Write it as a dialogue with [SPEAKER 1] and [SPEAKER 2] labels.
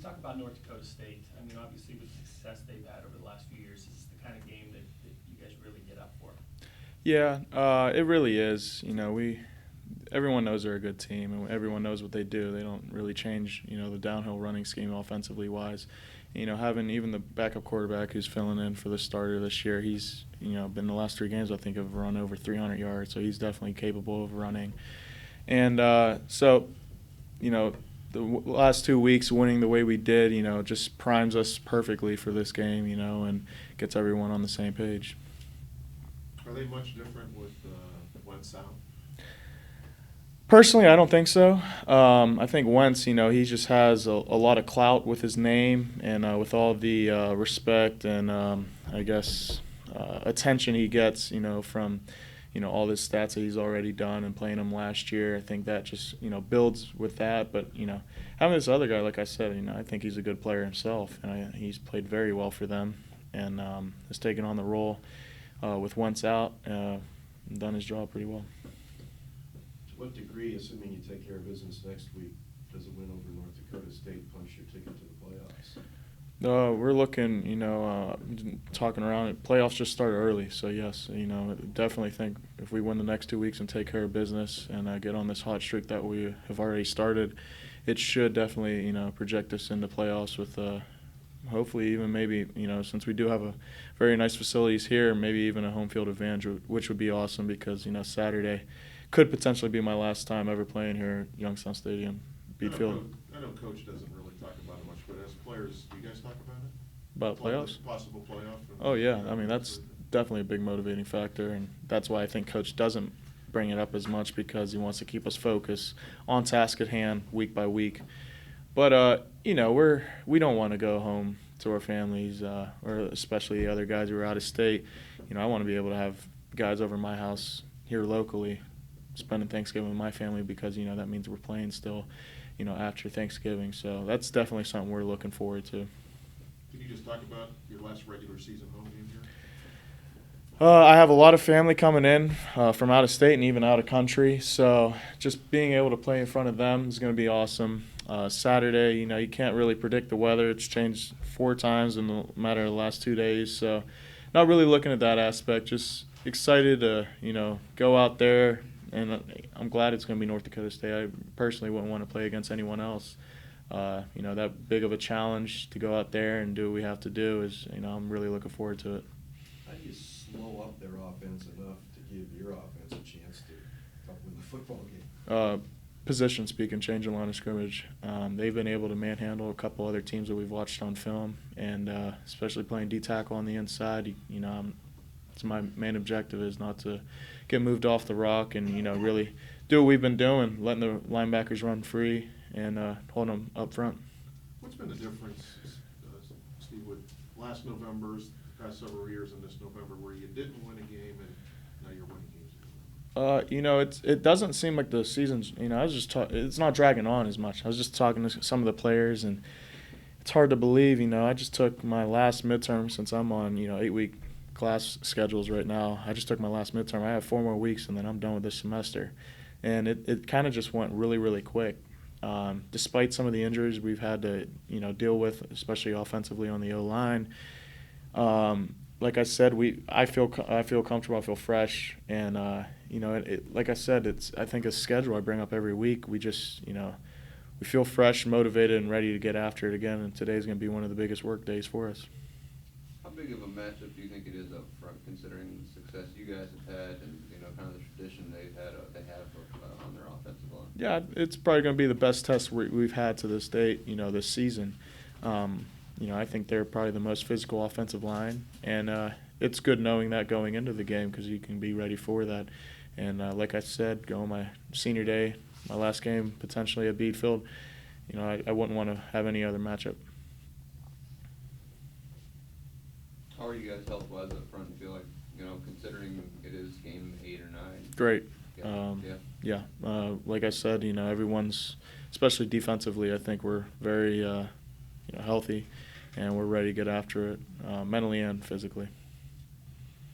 [SPEAKER 1] talk about North Dakota State? I mean, obviously with the success they've had over the last few years, this is the kind of game that you guys really get up for.
[SPEAKER 2] Yeah, it really is. Everyone knows they're a good team, and everyone knows what they do. They don't really change, the downhill running scheme offensively wise. Having even the backup quarterback who's filling in for the starter this year, he's, been the last 3 games I think have run over 300 yards, so he's definitely capable of running. And the last 2 weeks winning the way we did, just primes us perfectly for this game, and gets everyone on the same page.
[SPEAKER 3] Are they much different with Wentz out?
[SPEAKER 2] Personally, I don't think so. I think Wentz, he just has a lot of clout with his name and with all the respect and attention he gets, from all the stats that he's already done and playing them last year. I think that just builds with that. But having this other guy, like I said, I think he's a good player himself, and he's played very well for them and has taken on the role with Wentz out, and done his job pretty well.
[SPEAKER 3] To what degree, assuming you take care of business next week, does a win over North Dakota State punch your ticket to the playoffs?
[SPEAKER 2] We're looking, talking around it. Playoffs just started early, so yes, definitely think if we win the next 2 weeks and take care of business and get on this hot streak that we have already started, it should definitely, project us into playoffs with hopefully even maybe, since we do have a very nice facilities here, maybe even a home field advantage, which would be awesome because, Saturday could potentially be my last time ever playing here at Youngstown Stadium. Beat Field.
[SPEAKER 3] I know Coach doesn't really talk about it much, but as players, do you guys talk about it?
[SPEAKER 2] About playoffs?
[SPEAKER 3] Possible playoff?
[SPEAKER 2] Oh, yeah. I mean, that's definitely a big motivating factor, and that's why I think Coach doesn't bring it up as much because he wants to keep us focused on task at hand week by week. But, we don't want to go home to our families, or especially the other guys who are out of state. I want to be able to have guys over my house here locally spending Thanksgiving with my family because, that means we're playing still, after Thanksgiving. So that's definitely something we're looking forward to.
[SPEAKER 3] Can you just talk about your last regular season home game here?
[SPEAKER 2] I have a lot of family coming in from out of state and even out of country. So just being able to play in front of them is going to be awesome. Saturday, you can't really predict the weather. It's changed 4 times in the matter of the last 2 days. So not really looking at that aspect. Just excited to, go out there. And I'm glad it's going to be North Dakota State. I personally wouldn't want to play against anyone else. That big of a challenge to go out there and do what we have to do is, I'm really looking forward to it.
[SPEAKER 4] How do you slow up their offense enough to give your offense a chance to win the football game?
[SPEAKER 2] Position speaking, change the line of scrimmage. They've been able to manhandle a couple other teams that we've watched on film, and especially playing D-tackle on the inside, it's my main objective is not to get moved off the rock and, really do what we've been doing, letting the linebackers run free and holding them up front.
[SPEAKER 3] What's been the difference, Steve, with last November's, the past several years, and this November where you didn't win a game and now you're winning games?
[SPEAKER 2] It doesn't seem like the season's, it's not dragging on as much. I was just talking to some of the players, and it's hard to believe, I just took my last midterm since I'm on, 8-week class schedules right now. I just took my last midterm. I have 4 more weeks, and then I'm done with this semester. And it kind of just went really, really quick. Despite some of the injuries we've had to, deal with, especially offensively on the O-line. Like I said, I feel comfortable. I feel fresh, and like I said, I think a schedule I bring up every week. We just, we feel fresh, motivated, and ready to get after it again. And today's going to be one of the biggest work days for us.
[SPEAKER 5] How big of a matchup do you think it is up front, considering the success you guys have had and kind of the tradition they have on their offensive line?
[SPEAKER 2] Yeah, it's probably going to be the best test we've had to this date. This season. I think they're probably the most physical offensive line, and it's good knowing that going into the game because you can be ready for that. And like I said, going my senior day, my last game potentially at Beat Field, I wouldn't want to have any other matchup.
[SPEAKER 5] How are you guys health-wise up front? I feel like, considering it is game 8 or 9.
[SPEAKER 2] Great.
[SPEAKER 5] Yeah.
[SPEAKER 2] Like I said, everyone's, especially defensively, I think we're very, healthy, and we're ready to get after it mentally and physically.